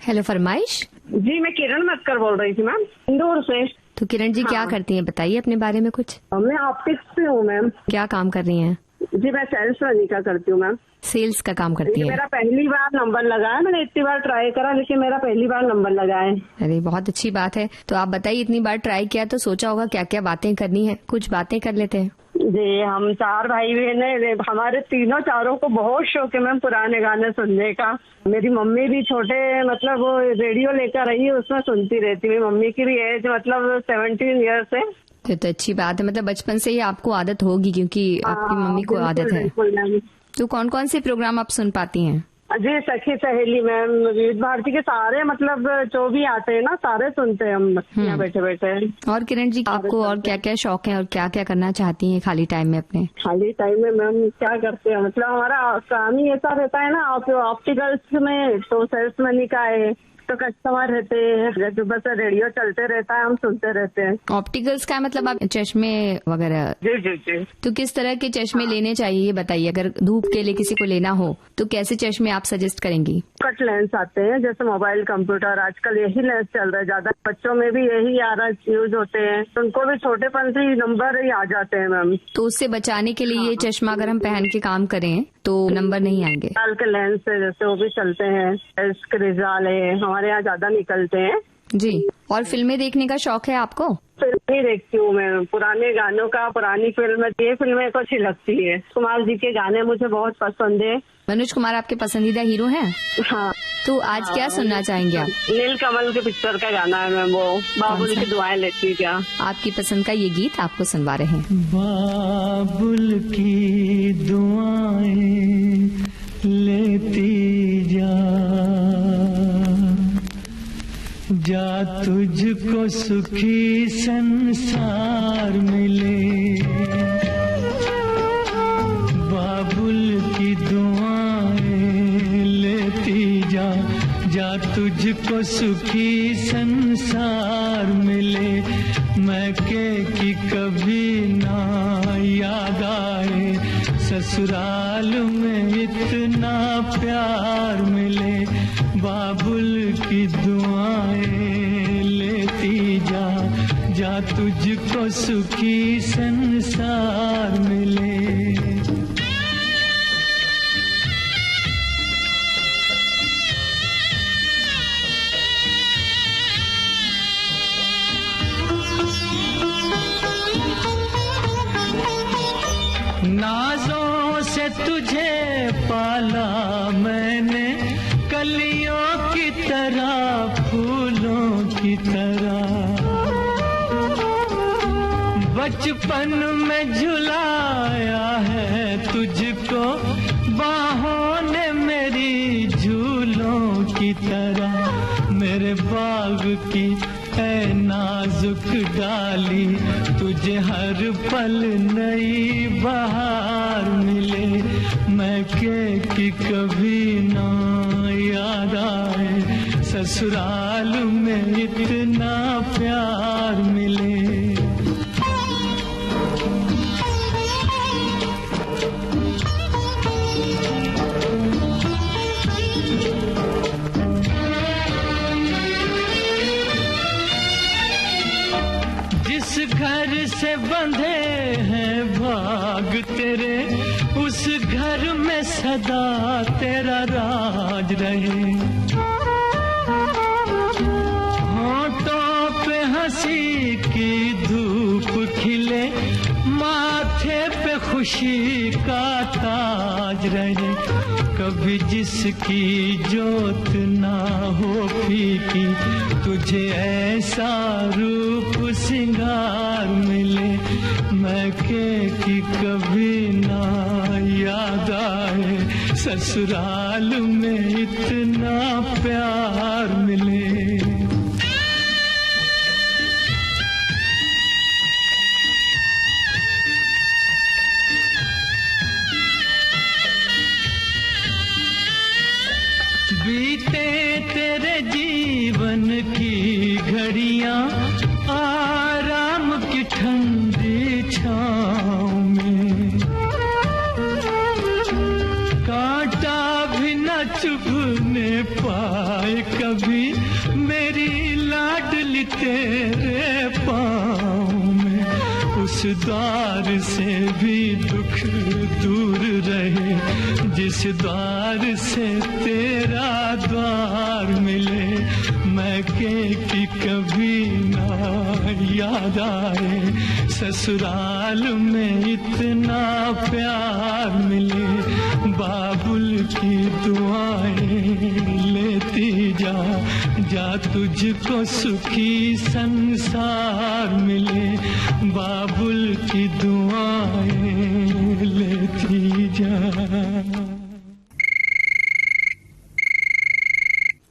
हेलो फरमाइश। जी मैं किरण मक्कर बोल रही थी मैम, इंदौर से। तो किरण जी क्या करती हैं, बताइए अपने बारे में कुछ। मैं ऑप्टिक्स से हूँ मैम। क्या काम कर रही हैं? जी मैं सेल्स रनिंग का करती हूँ मैम। सेल्स का काम करती है। मेरा पहली बार नंबर लगा है, मैंने इतनी बार ट्राई करा लेकिन मेरा पहली बार नंबर लगा है। अरे बहुत अच्छी बात है। तो आप बताइए, इतनी बार ट्राई किया तो सोचा होगा क्या क्या बातें करनी है, कुछ बातें कर लेते हैं। जी हम 4 भाई बहन है, हमारे चारों को बहुत शौक है मैम पुराने गाने सुनने का। मेरी मम्मी भी छोटे मतलब वो रेडियो लेकर आई है, उसमें सुनती रहती। मेरी मम्मी की भी एज मतलब 17 ईयर्स है। तो अच्छी बात है, मतलब बचपन से ही आपको आदत होगी क्योंकि आपकी मम्मी को आदत है। तो कौन कौन से प्रोग्राम आप सुन पाती हैं? जी सखी सहेली मैम, विविध भारती के सारे मतलब जो भी आते हैं ना सारे सुनते हैं हम यहाँ बैठे बैठे। और किरण जी आपको और क्या क्या शौक है और क्या क्या करना चाहती हैं खाली टाइम में अपने? खाली टाइम में मैम क्या करते हैं, मतलब हमारा काम ही ऐसा रहता है ना ऑप्टिकल्स में, तो सेल्समैनी का है, तो कस्टमर रहते हैं, बस रेडियो चलते रहता है, हम सुनते रहते हैं। ऑप्टिकल्स का मतलब आप चश्मे वगैरह? जी जी जी। तो किस तरह के चश्मे लेने चाहिए ये बताइए, अगर धूप के लिए किसी को लेना हो तो कैसे चश्मे आप सजेस्ट करेंगी? कट लेंस आते हैं जैसे मोबाइल कंप्यूटर, आजकल यही लेंस चल रहा है ज्यादा, बच्चों में भी यही यूज होते हैं, उनको भी छोटेपन से नंबर ही आ जाते हैं मैम। तो उससे बचाने के लिए ये चश्मा अगर हम पहन के काम करें तो नंबर नहीं आएंगे? लाल के लेंस है जैसे वो भी चलते हैं, क्रिजाल है, हमारे यहाँ ज्यादा निकलते हैं। जी। और फिल्में देखने का शौक है आपको? फिल्म ही देखती हूँ मैं, पुराने गानों का, पुरानी फिल्म, ये फिल्में को अच्छी लगती है। कुमार जी के गाने मुझे बहुत पसंद है। मनोज कुमार आपके पसंदीदा हीरो हैं? हाँ। तो आज क्या सुनना चाहेंगे आप? नील कमल के पिक्चर का गाना है मैम, वो बाबुल की दुआएं लेती क्या। आपकी पसंद का ये गीत आपको सुनवा रहे हैं। बाबुल की दुआएं लेती जा तुझको सुखी संसार मिले। बाबुल की दुआएं लेती जा तुझको सुखी संसार मिले। मैके की कभी ना याद आए, ससुराल में इतना प्यार मिले, बाबुल की दुआएं लेती जा, जा तुझको सुखी संसार मिले। नाजों से तुझे पाला मैंने, कलियों की तरह फूलों की तरह, बचपन में झुलाया है तुझको बाहों ने मेरी झूलों की तरह। मेरे बाग की है नाजुक डाली, तुझे हर पल नई बहार मिले, मैं कि कभी ना याद आए, ससुराल में इतना प्यार मिले। घर से बंधे हैं भाग तेरे, उस घर में सदा तेरा राज रहे। होठों पे हंसी की धूप खिले, माथे पे खुशी का ताज रहे। कभी जिसकी जोत ना हो फीकी, तुझे ऐसा रूप सिंगार मिले, मैं कि कभी ना याद आए, ससुराल में इतना प्यार मिले। बीते तेरे जीवन की घड़ियां आराम की ठंडी छाँव में, कांटा भी न चुभने पाए कभी मेरी लाडली तेरे पाँव में। उस द्वार से भी दुख दूर रहे, जिस द्वार से तेरा द्वार मिले, मैं कि कभी ना याद आए, ससुराल में इतना प्यार मिले। बाबुल की दुआएं लेती जा, जा तुझको सुखी संसार मिले। बाबुल की दुआएं लेती जा।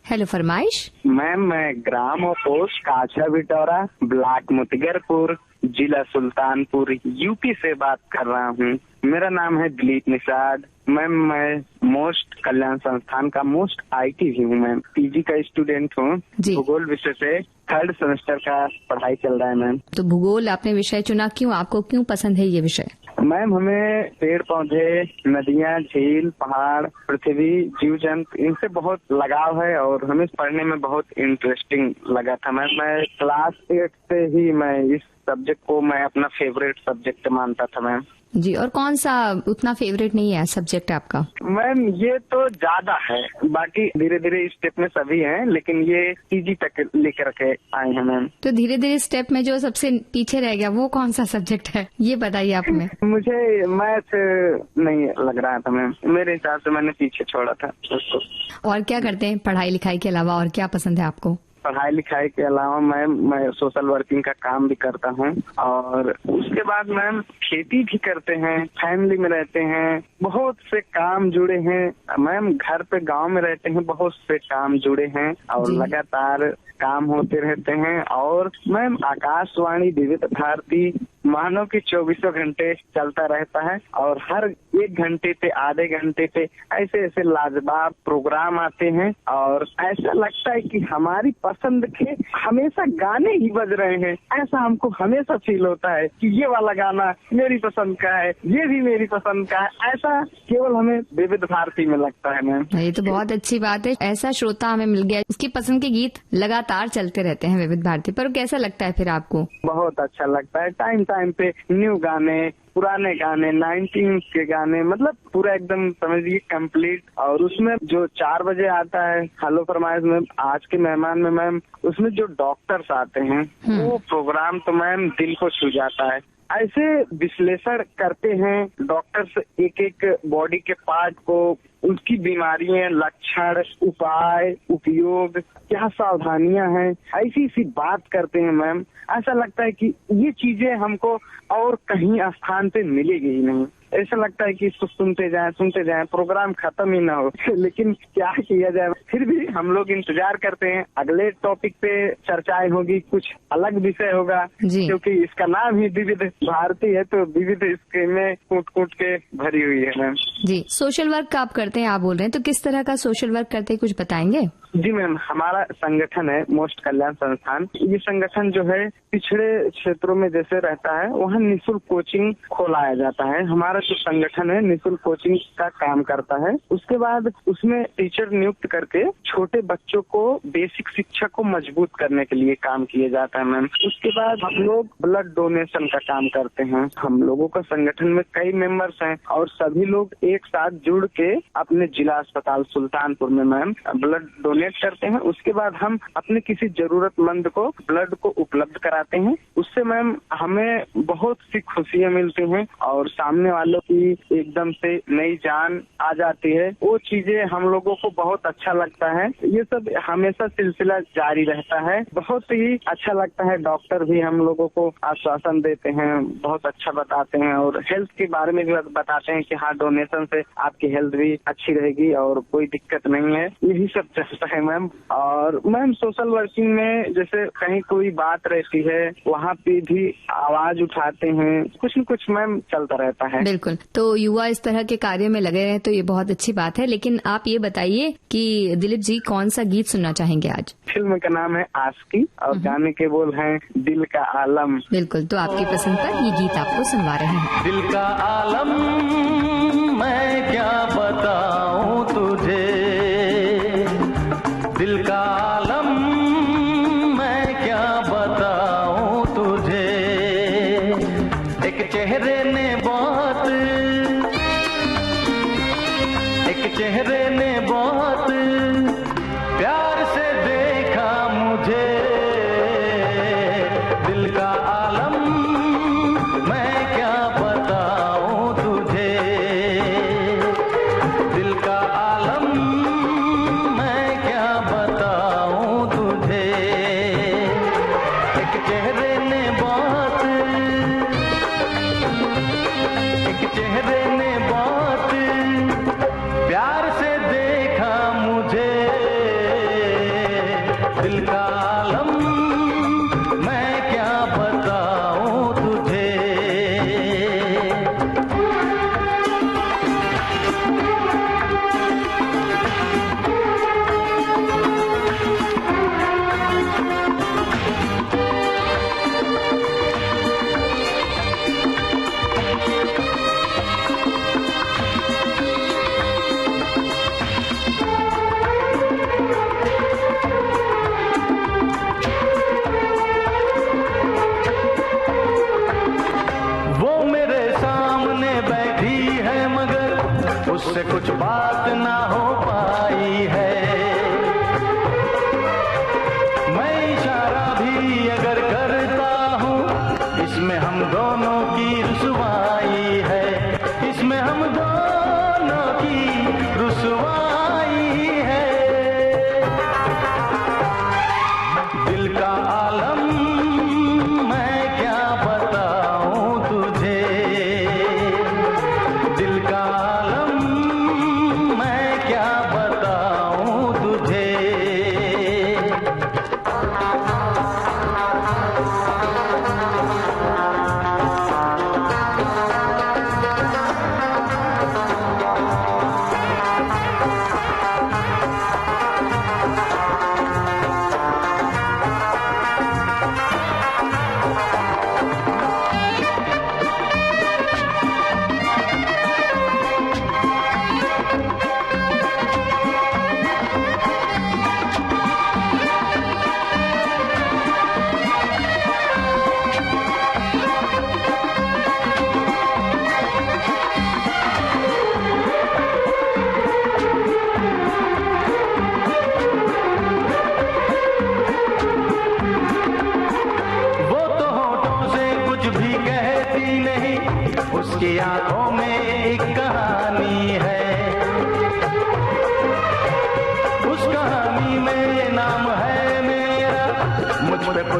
हेलो फरमाइश। मैम मैं ग्राम और पोस्ट काछा बिटौरा, ब्लॉक मुतगरपुर, जिला सुल्तानपुर, यूपी से बात कर रहा हूँ। मेरा नाम है दिलीप निषाद। मैम मैं मोस्ट कल्याण संस्थान का मोस्ट आईटी भी हूँ। मैम पीजी का स्टूडेंट हूँ। भूगोल विषय से 3rd सेमेस्टर का पढ़ाई चल रहा है। मैम तो भूगोल आपने विषय चुना, क्यों, आपको क्यों पसंद है ये विषय? मैम हमें पेड़ पौधे, नदियाँ, झील, पहाड़, पृथ्वी, जीव जंतु, इनसे बहुत लगाव है और हमें पढ़ने में बहुत इंटरेस्टिंग लगा था। मैम मैं क्लास 8 से ही मैं इस सब्जेक्ट को मैं अपना फेवरेट सब्जेक्ट मानता था। मैम जी, और कौन सा उतना फेवरेट नहीं है सब्जेक्ट आपका? मैम ये तो ज्यादा है, बाकी धीरे धीरे स्टेप में सभी हैं, लेकिन ये पीजी तक लेकर के आए हैं। मैम तो धीरे धीरे स्टेप में जो सबसे पीछे रह गया वो कौन सा सब्जेक्ट है, ये बताइए आप हमें। मुझे मैथ नहीं लग रहा था मैम, मेरे हिसाब से मैंने पीछे छोड़ा था उसको। और क्या करते हैं पढ़ाई लिखाई के अलावा, और क्या पसंद है आपको? पढ़ाई लिखाई के अलावा मैम मैं सोशल वर्किंग का काम भी करता हूँ, और उसके बाद मैम खेती भी करते हैं, फैमिली में रहते हैं, बहुत से काम जुड़े हैं। मैम घर पे गांव में रहते हैं, बहुत से काम जुड़े हैं और लगातार काम होते रहते हैं। और मैम आकाशवाणी, विविध भारती, मानो कि 24 घंटे चलता रहता है और हर 1 घंटे पे आधे घंटे पे ऐसे ऐसे लाजवाब प्रोग्राम आते हैं और ऐसा लगता है कि हमारी पसंद के हमेशा गाने ही बज रहे हैं। ऐसा हमको हमेशा फील होता है कि ये वाला गाना मेरी पसंद का है, ये भी मेरी पसंद का है। ऐसा केवल हमें विविध भारती में लगता है मैम। ये तो बहुत अच्छी बात है, ऐसा श्रोता हमें मिल गया, उसकी पसंद के गीत लगातार चलते रहते हैं विविध भारती पर। कैसा लगता है फिर आपको? बहुत अच्छा लगता है। टाइम टाइम पे न्यू गाने, पुराने गाने, 19 के गाने, मतलब पूरा एकदम समझिए कंप्लीट। और उसमें जो 4 बजे आता है हेलो फरमाइश में, आज के मेहमान में मैम, उसमें जो डॉक्टर्स आते हैं वो प्रोग्राम तो मैम दिल को छू जाता है। ऐसे विश्लेषण करते हैं डॉक्टर्स एक एक बॉडी के पार्ट को, उसकी बीमारियां, लक्षण, उपाय, उपयोग, क्या सावधानियां हैं, ऐसी सी बात करते हैं मैम। ऐसा लगता है कि ये चीजें हमको और कहीं स्थान पे मिलेगी ही नहीं। ऐसा लगता है कि इसको सुनते जाएं, प्रोग्राम खत्म ही ना हो। लेकिन क्या किया जाए, फिर भी हम लोग इंतजार करते हैं अगले टॉपिक पे चर्चाएं होगी, कुछ अलग विषय होगा, क्योंकि इसका नाम ही विविध भारती है, तो विविध इसके में कूट के भरी हुई है मैम। जी, सोशल वर्क आप करते हैं, आप बोल रहे हैं, तो किस तरह का सोशल वर्क करते हैं, कुछ बताएंगे? जी मैम, हमारा संगठन है मोस्ट कल्याण संस्थान। ये संगठन जो है पिछड़े क्षेत्रों में जैसे रहता है वहाँ निःशुल्क कोचिंग खोलाया जाता है। हमारा जो संगठन है निःशुल्क कोचिंग का काम करता है। उसके बाद उसमें टीचर नियुक्त करके छोटे बच्चों को बेसिक शिक्षा को मजबूत करने के लिए काम किया जाता है मैम। उसके बाद हम लोग ब्लड डोनेशन का काम करते हैं। हम लोगों का संगठन में कई मेंबर्स हैं और सभी लोग एक साथ जुड़ के अपने जिला अस्पताल सुल्तानपुर में मैम ब्लड डोनेट करते हैं। उसके बाद हम अपने किसी जरूरतमंद को ब्लड को उपलब्ध कराते हैं। उससे मैम हमें बहुत सी खुशियां मिलती हैं और सामने वालों की एकदम से नई जान आ जाती है। वो चीजें हम लोगों को बहुत अच्छा लगता है। ये सब हमेशा सिलसिला जारी रहता है। बहुत ही अच्छा लगता है। डॉक्टर भी हम लोगों को आश्वासन देते हैं, बहुत अच्छा बताते हैं और हेल्थ के बारे में भी बताते हैं कि हाँ, डोनेशन से आपकी हेल्थ भी अच्छी रहेगी और कोई दिक्कत नहीं है। यही सब चलता है मैम। और मैम सोशल वर्किंग में जैसे कहीं कोई बात रहती है वहाँ पे भी आवाज उठाते हैं, कुछ न कुछ मैम चलता रहता है। बिल्कुल, तो युवा इस तरह के कार्य में लगे रहे तो ये बहुत अच्छी बात है। लेकिन आप ये बताइए कि दिलीप जी कौन सा गीत सुनना चाहेंगे आज? फिल्म का नाम है आशिकी और गाने के बोल हैं दिल का आलम। बिल्कुल, तो आपकी पसंद पर ये गीत आपको सुनवा रहे हैं। दिल का आलम मैं क्या बताऊं तुझे, दिल का आलम मैं क्या बताऊं तुझे। एक चेहरे ने बहुत, एक चेहरे ने बहुत प्यार से देखा मुझे। दिल का आलम मैं क्या बताऊं तुझे, दिल का आलम मैं क्या बताऊं तुझे। एक चेहरे ने बहुत, एक चेहरे ने बहुत प्यार से देखा मुझे। दिल का आलम मैं क्या बताऊं तुझे।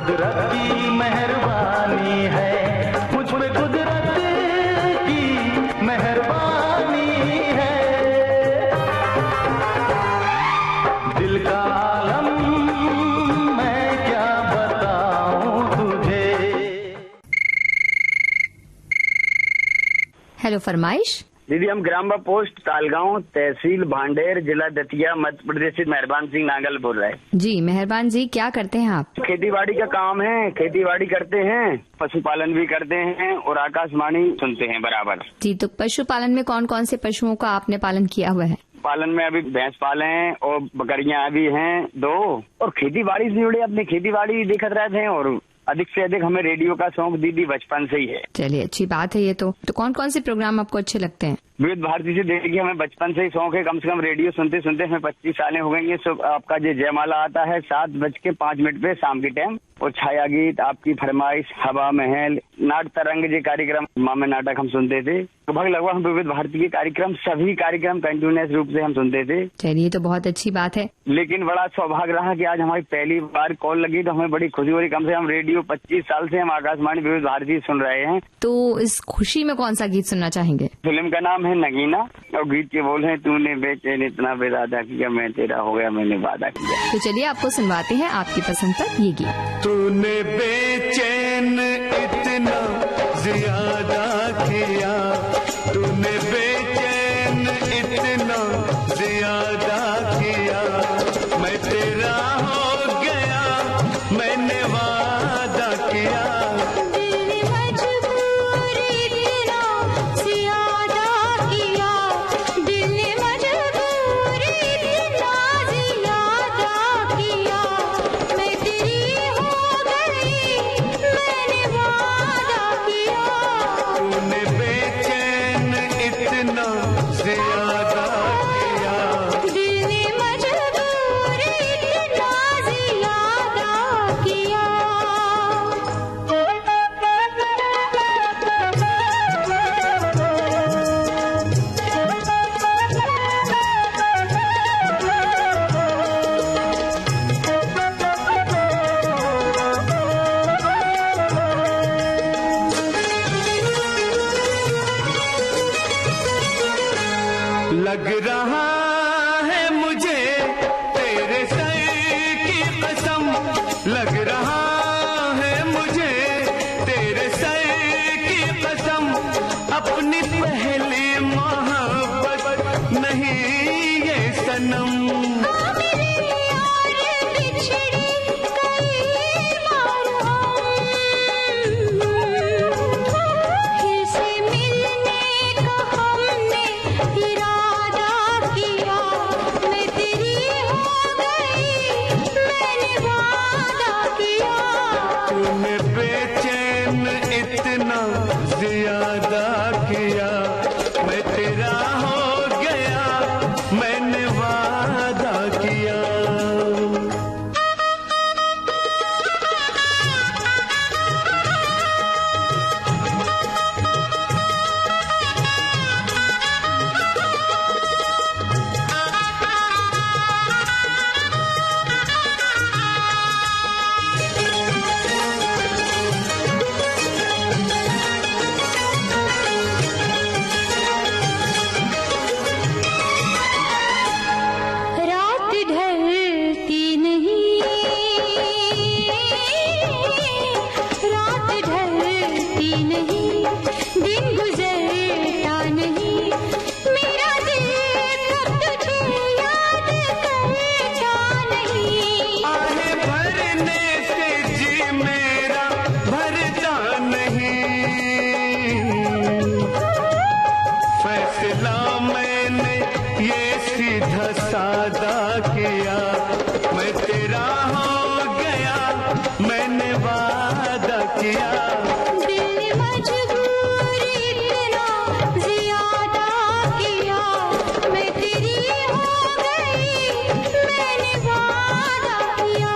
कुदरत की मेहरबानी है, मुझ पे कुदरत की मेहरबानी है। दिल का आलम मैं क्या बताऊं तुझे। हेलो फरमाइश। दीदी हम ग्राम पोस्ट तालगांव, तहसील भांडेर, जिला दतिया, मध्य प्रदेश से मेहरबान सिंह नागल बोल रहे हैं। जी मेहरबान जी, क्या करते हैं आप? खेती बाड़ी का काम है, खेती बाड़ी करते हैं, पशुपालन भी करते हैं और आकाशवाणी सुनते हैं बराबर। जी, तो पशुपालन में कौन कौन से पशुओं का आपने पालन किया हुआ है? पालन में अभी भैंस पाले हैं और बकरियां भी हैं 2, और खेती बाड़ी से जुड़े अपने खेती बाड़ी दिखत रहते हैं। और अधिक से अधिक हमें रेडियो का शौक दीदी बचपन से ही है। चलिए अच्छी बात है ये तो कौन कौन से प्रोग्राम आपको अच्छे लगते हैं? विविध भारती से देखिए हमें बचपन से ही शौक है, कम से कम रेडियो सुनते सुनते हमें 25 सालें हो गई हैं। सब आपका जो जयमाला आता है 7:05 पे शाम के टाइम, और छाया गीत, आपकी फरमाइश, हवा महल, नाट तरंग जो कार्यक्रम मामे नाटक हम सुनते थे। लगभग हम विविध भारती के कार्यक्रम, सभी कार्यक्रम कंटिन्यूअस रूप से हम सुनते थे। चलिए तो बहुत अच्छी बात है। लेकिन बड़ा सौभाग्य रहा कि आज हमारी पहली बार कॉल लगी तो हमें बड़ी खुशी हो रही। कम से कम रेडियो 25 साल से हम आकाशवाणी विविध भारती सुन रहे हैं। तो इस खुशी में कौन सा गीत सुनना चाहेंगे? फिल्म का नाम है नगीना और गीत के बोल हैं, तूने बेचैन इतना बेदादा किया, मैं तेरा हो गया मैंने वादा किया। तो चलिए आपको सुनवाते हैं आपकी पसंद का ये गीत। तूने बेचैन इतना ज्यादा किया, तूने बेचैन इतना ज्यादा किया, मैं तेरा हो गया मैंने वादा किया। लग रहा है मुझे तेरे सर की कसम, लग रहा है मुझे तेरे सर की कसम, अपनी पहली मोहब्बत नहीं ये सनम। ज्यादा किया, मैं तेरा हो गया मैंने वादा किया। सादा किया, मैं तेरा हो गया मैंने वादा किया। दिल मजबूर इतना ज्यादा किया, मैं तेरी हो गई मैंने वादा किया।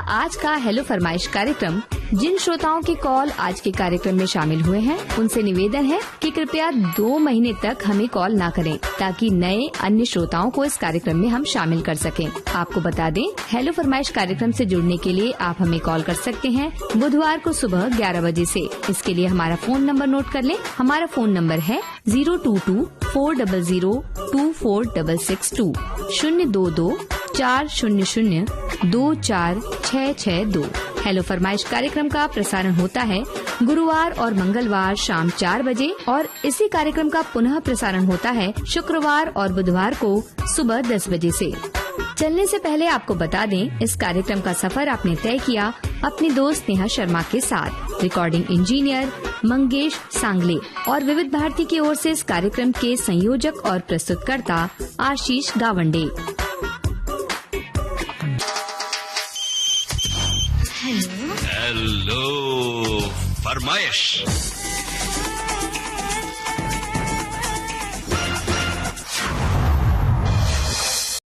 आज का हेलो फरमाइश कार्यक्रम। जिन श्रोताओं के कॉल आज के कार्यक्रम में शामिल हुए हैं, उनसे निवेदन है कि कृपया 2 महीने तक हमें कॉल ना करें, ताकि नए अन्य श्रोताओं को इस कार्यक्रम में हम शामिल कर सकें। आपको बता दें, हेलो फरमाइश कार्यक्रम से जुड़ने के लिए आप हमें कॉल कर सकते हैं बुधवार को सुबह 11 बजे से। इसके लिए हमारा फोन नंबर नोट कर लें। हमारा फोन नंबर है 022-400-24662 022-400-24662। हेलो फरमाइश कार्यक्रम का प्रसारण होता है गुरुवार और मंगलवार शाम 4 बजे और इसी कार्यक्रम का पुनः प्रसारण होता है शुक्रवार और बुधवार को सुबह 10 बजे से। चलने से पहले आपको बता दें, इस कार्यक्रम का सफर आपने तय किया अपनी दोस्त नेहा शर्मा के साथ। रिकॉर्डिंग इंजीनियर मंगेश सांगले और विविध भारती की ओर से इस कार्यक्रम के संयोजक और प्रस्तुतकर्ता आशीष गावंडे। हेलो फरमाइश।